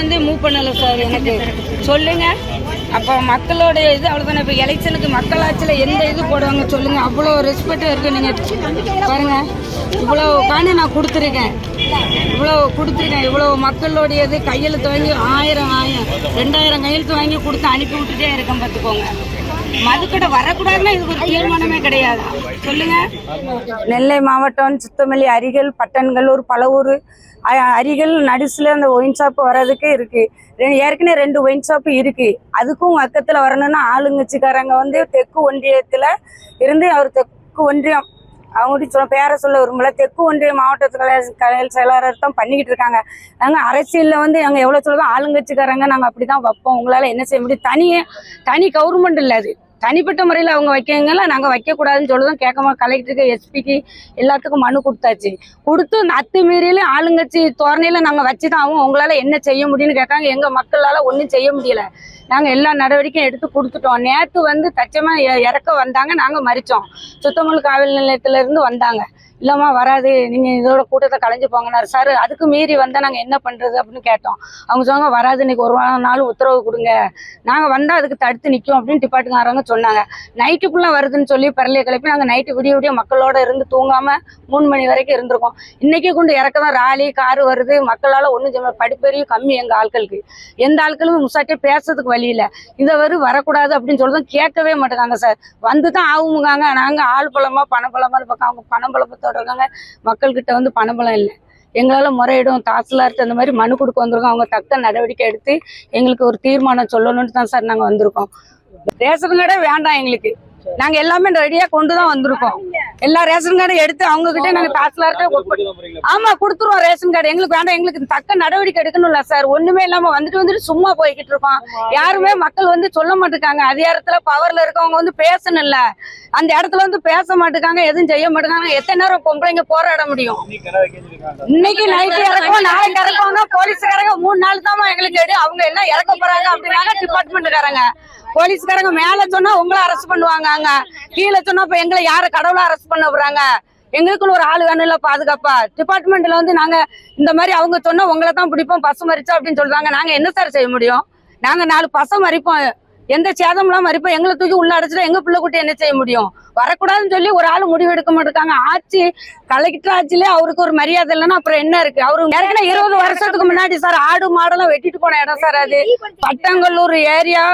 வந்து மூவ் பண்ணல சார். எனக்கு சொல்லுங்க. அப்போ மக்களோடைய இது அவ்வளோதானே. இப்போ எலெக்ஷனுக்கு மக்களாட்சியில் எந்த இது போடுவாங்க சொல்லுங்க. அவ்வளோ ரெஸ்பெக்ட் இருக்கு. நீங்கள் பாருங்க, இவ்வளோ காணி நான் கொடுத்துருக்கேன், இவ்வளோ மக்களோடையது கையெழுத்து வாங்கி 1000 2000 கையெழுத்து வாங்கி கொடுத்து அனுப்பி விட்டுட்டே இருக்கேன். பார்த்துக்கோங்க. மதுக்கடை வரக்கூடாதுன்னா இதுக்கு ஒரு தீர்மானமே கிடையாது. சொல்லுங்க. நெல்லை மாவட்டம் சித்தமல்லி அருகில் பட்டன்களூர் பலவூர் அருகில் நடுசுல அந்த ஒயின் ஷாப் வர்றதுக்கு இருக்கு. ஏற்கனவே 2 ஒயின் ஷாப் இருக்கு. அதுக்கும் பக்கத்துல வரணும்னா ஆளுங்கட்சிக்காரங்க வந்து தெற்கு ஒன்றியத்துல இருந்து அவர் தெற்கு ஒன்றியம் அவங்ககிட்ட சொல்ல பேரை சொல்ல விரும்பல. தெற்கு ஒன்றிய மாவட்ட செயலாளர் தான் பண்ணிக்கிட்டு இருக்காங்க. நாங்கள் அரசியலில் வந்து நாங்கள் எவ்வளோ சொல்லுவோம், ஆளுங்கட்சிக்காரங்க நாங்கள் அப்படி தான் வைப்போம். உங்களால் என்ன செய்ய முடியும்? தனி கவர்மெண்ட் இல்லை, அது தனிப்பட்ட முறையில் அவங்க வைக்கங்கள நாங்கள் வைக்கக்கூடாதுன்னு சொல்லுதான். கேட்காம கலெக்டருக்கு எஸ்பிக்கு எல்லாத்துக்கும் மனு கொடுத்தாச்சு. கொடுத்து அத்துமீறியில ஆளுங்கட்சி தோரணையில் நாங்கள் வச்சு தான் ஆகும். உங்களால் என்ன செய்ய முடியும்னு கேட்காங்க. எங்கள் மக்களால் ஒன்றும் செய்ய முடியல. நாங்கள் எல்லா நடவடிக்கையும் எடுத்து கொடுத்துட்டோம். நேற்று வந்து தச்சமாக இறக்க வந்தாங்க, நாங்கள் மறித்தோம். சுத்தமல் காவல் நிலையத்திலேருந்து வந்தாங்க. இல்லைம்மா வராது, நீங்கள் இதோட கூட்டத்தை கலைஞ்சு போங்கன்னாரு. சார் அதுக்கு மீறி வந்தால் நாங்கள் என்ன பண்ணுறது அப்படின்னு கேட்டோம். அவங்க சொன்னாங்க வராது, இன்னைக்கு ஒரு நாள் உத்தரவு கொடுங்க, நாங்கள் வந்தால் அதுக்கு தடுத்து நிற்கும் அப்படின்னு டிபார்ட்மெண்ட்காரங்க சொன்னாங்க. நைட்டுக்குள்ளே வருதுன்னு சொல்லி பரலையை கிளப்பி நாங்கள் நைட்டு விடிய மக்களோட இருந்து தூங்காமல் 3 மணி வரைக்கும் இருந்திருக்கோம். இன்றைக்கி கொண்டு இறக்க தான் ராலி காரு வருது. மக்களால் ஒன்றும் படிப்பறியும் கம்மி. எங்கள் ஆட்களுக்கு எந்த ஆட்களும் முசாட்டியே பேசுறதுக்கு வழி இல்லை. இதை வரக்கூடாது அப்படின்னு சொல்லிதான் கேட்கவே மாட்டேங்காங்க சார். வந்து தான் ஆகுமுங்காங்க. நாங்கள் ஆள் பழமா பணப்பழமான்னு பார்க்க அவங்க பணப்பழப்பத்தோட இருக்காங்க. மக்கள்கிட்ட வந்து பணபலம் இல்லை. எங்களால் முறையிடும் தாசில்தார்ட்ட அந்த மாதிரி மனு கொடுக்க வந்திருக்கோம். அவங்க தக்க நடவடிக்கை எடுத்து எங்களுக்கு ஒரு தீர்மானம் சொல்லணும்னு தான் சார் நாங்கள் வந்திருக்கோம். ரேஷன் கார்டே வேண்டாம் எங்களுக்கு. நாங்கள் எல்லாமே ரெடியாக கொண்டு தான் வந்திருக்கோம். எல்லா ரேஷன் கார்டும் எடுத்து அவங்க கிட்டே நாங்கள் தாசில்தார்ட்ட ஆமாம் கொடுத்துருவோம். ரேஷன் கார்டு எங்களுக்கு வேண்டாம். எங்களுக்கு தக்க நடவடிக்கை எடுக்கணும்ல சார். ஒன்றுமே இல்லாமல் வந்துட்டு சும்மா போய்கிட்டு இருக்கோம். யாருமே மக்கள் வந்து சொல்ல மாட்டேங்காங்க. அதிகாரத்தில் பவரில் இருக்கவங்க வந்து பேசணும்ல, அந்த இடத்துல வந்து பேச மாட்டேங்காங்க, எதுவும் செய்ய மாட்டேங்காங்க. எத்தனை நேரம் பொம்பளைங்க போராட முடியும்? இன்னைக்கு நைட்டு இறக்குவோம், நாளைக்கு இறக்குவாங்க. போலீஸ்காரங்க 3 நாள் தான் எங்களுக்கு எடு. அவங்க எல்லாம் இறக்க போறாங்க அப்படின்னாங்க டிபார்ட்மெண்ட்டுக்காரங்க. போலீஸ்காரங்க மேல சொன்னா உங்களை அரெஸ்ட் பண்ணுவாங்க, கீழே சொன்னா இப்ப எங்களை யார கடவுளா அரெஸ்ட் பண்ண போறாங்க? எங்களுக்குன்னு ஒரு ஆள் வேணும்ல பாதுகாப்பா. டிபார்ட்மெண்ட்ல வந்து நாங்க இந்த மாதிரி அவங்க சொன்னா உங்களை தான் பிடிப்போம், பசு மறிச்சா அப்படின்னு சொல்றாங்க. நாங்க என்ன சார் செய்ய முடியும்? நாங்க 4 பசம் மறிப்போம், எந்த சேதம்லாம் மறிப்போம். எங்களை தூக்கி உள்ள அடைச்சிட்டா எங்க பிள்ளை குட்டி என்ன செய்ய முடியும்? வரக்கூடாதுன்னு சொல்லி ஒரு ஆள் முடிவு எடுக்க மாட்டாங்க. ஆட்சி கலெக்டர் ஆட்சியிலே அவருக்கு ஒரு மரியாதை இல்லைன்னா அப்புறம் என்ன இருக்கு? அவரு ஏற்கனவே 20 வருஷத்துக்கு முன்னாடி சார் ஆடு மாடெல்லாம் வெட்டிட்டு போன இடம் சார் அது. பட்டங்கல்லூர் ஏரியா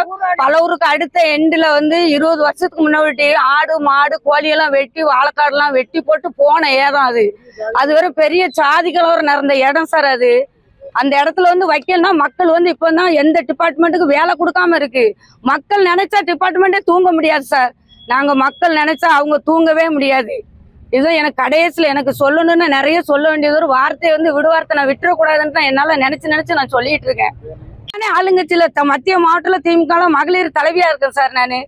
பலவூருக்கு அடுத்த எண்டுல வந்து 20 வருஷத்துக்கு முன்னாடி ஆடு மாடு கோழியெல்லாம் வெட்டி வாழைக்காடுலாம் வெட்டி போட்டு போன இடம் அது. அது வேற பெரிய சாதிகளோர் நடந்த இடம் சார் அது. அந்த இடத்துல வந்து வைக்கலன்னா மக்கள் வந்து இப்போ தான் எந்த டிபார்ட்மெண்ட்டுக்கு வேலை கொடுக்காம இருக்கு. மக்கள் நினைச்சா டிபார்ட்மெண்ட்டே தூங்க முடியாது சார். நாங்கள் மக்கள் நினைச்சா அவங்க தூங்கவே முடியாது. இதுதான் எனக்கு கடைசியில் எனக்கு சொல்லணும்னு நிறைய சொல்ல வேண்டியது. ஒரு வார்த்தையை வந்து விடுவார்த்தை நான் விட்டுறக்கூடாதுன்னு தான் என்னால் நினைச்சு நான் சொல்லிட்டு இருக்கேன். நானே ஆளுங்கட்சியில் மத்திய மாவட்டத்தில் திமுக மகளிர் தலைவியா இருக்கேன் சார். நான்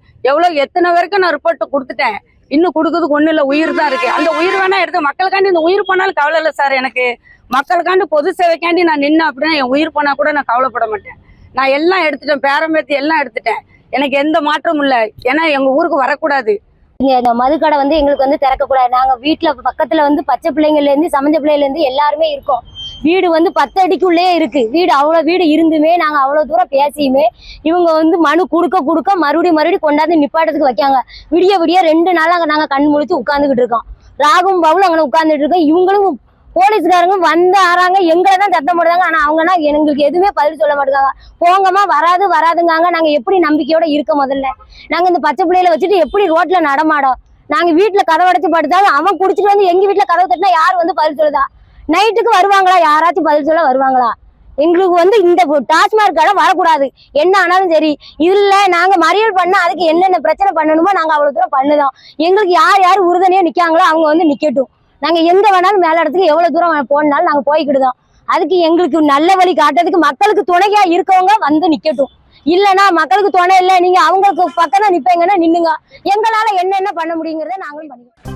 எத்தனை வரைக்கும் நான் ரிப்போர்ட் கொடுத்துட்டேன். இன்னும் கொடுக்கறதுக்கு ஒன்றும் இல்லை, உயிர் தான் இருக்கு. அந்த உயிர் வேணா எடுத்து மக்களுக்காண்டி இந்த உயிர் போனாலும் கவலை இல்லை சார். எனக்கு மக்களுக்காண்டி பொது சேவைக்காண்டி நான் நின்று அப்படின்னா என் உயிர் போனா கூட நான் கவலைப்பட மாட்டேன். நான் எல்லாம் எடுத்துட்டேன், பேரம்பேத்தி எல்லாம் எடுத்துட்டேன். எனக்கு எந்த மாற்றமும் இல்லை. ஏன்னா எங்க ஊருக்கு வரக்கூடாது. இந்த மதுக்கடை வந்து எங்களுக்கு வந்து திறக்கக்கூடாது. நாங்க வீட்டுல பக்கத்துல வந்து பச்சை பிள்ளைங்கள்ல இருந்து சமைஞ்ச பிள்ளைல இருந்து எல்லாருமே இருக்கோம். வீடு வந்து 10 அடிக்குள்ளே இருக்கு. அவ்வளவு வீடு இருந்துமே நாங்க அவ்வளவு தூரம் பேசியுமே இவங்க வந்து மனு கொடுக்க மறுபடியும் கொண்டாந்து நிப்பாட்டத்துக்கு வைக்காங்க. விடிய 2 நாளா நாங்க கண் முழிச்சு உட்கார்ந்துகிட்டு இருக்கோம். ராகும் பவுல் அங்கே உட்கார்ந்துட்டு இருக்கோம். இவங்களும் போலீஸ்காரங்க வந்து ஆறாங்க, எங்களை தான் சத்தம் போடுறாங்க. ஆனா அவங்கன்னா எங்களுக்கு எதுவுமே பதில் சொல்ல மாட்டாங்க. போங்கம்மா வராதுங்காங்க. நாங்க எப்படி நம்பிக்கையோட இருக்க? முதல்ல நாங்க இந்த பச்சை பிள்ளையில வச்சுட்டு எப்படி ரோட்ல நடமாடும்? நாங்க வீட்டுல கதவு அடைச்சு படுத்தாலும் அவன் குடிச்சிட்டு வந்து எங்க வீட்டுல கதவு தட்டினா யாரு வந்து பதில் சொல்லுதா? நைட்டுக்கு வருவாங்களா? யாராச்சும் பதில் சொல்ல வருவாங்களா? எங்களுக்கு வந்து இந்த டாஸ்மாக் கடை வரக்கூடாது. என்ன ஆனாலும் சரி. இதுல நாங்க மறியல் பண்ணா அதுக்கு என்னென்ன பிரச்சனை பண்ணணுமோ நாங்க அவ்வளவு தூரம் பண்ணுதோம். எங்களுக்கு யார் உறுதுணையா நிக்காங்களோ அவங்க வந்து நிக்கட்டும். நாங்க எங்க வேணாலும் மேல இடத்துக்கு எவ்வளவு தூரம் போனாலும் நாங்க போய்கிட்டுதோம். அதுக்கு எங்களுக்கு நல்ல வழி காட்டுறதுக்கு மக்களுக்கு துணையா இருக்கவங்க வந்து நிக்கட்டும். இல்லைன்னா மக்களுக்கு துணை இல்லை, நீங்க அவங்களுக்கு பக்கம் தான் நிப்பீங்கன்னா நின்னுங்க. எங்களால என்னென்ன பண்ண முடியுங்கிறத நாங்களும் பண்ணிக்கிறோம்.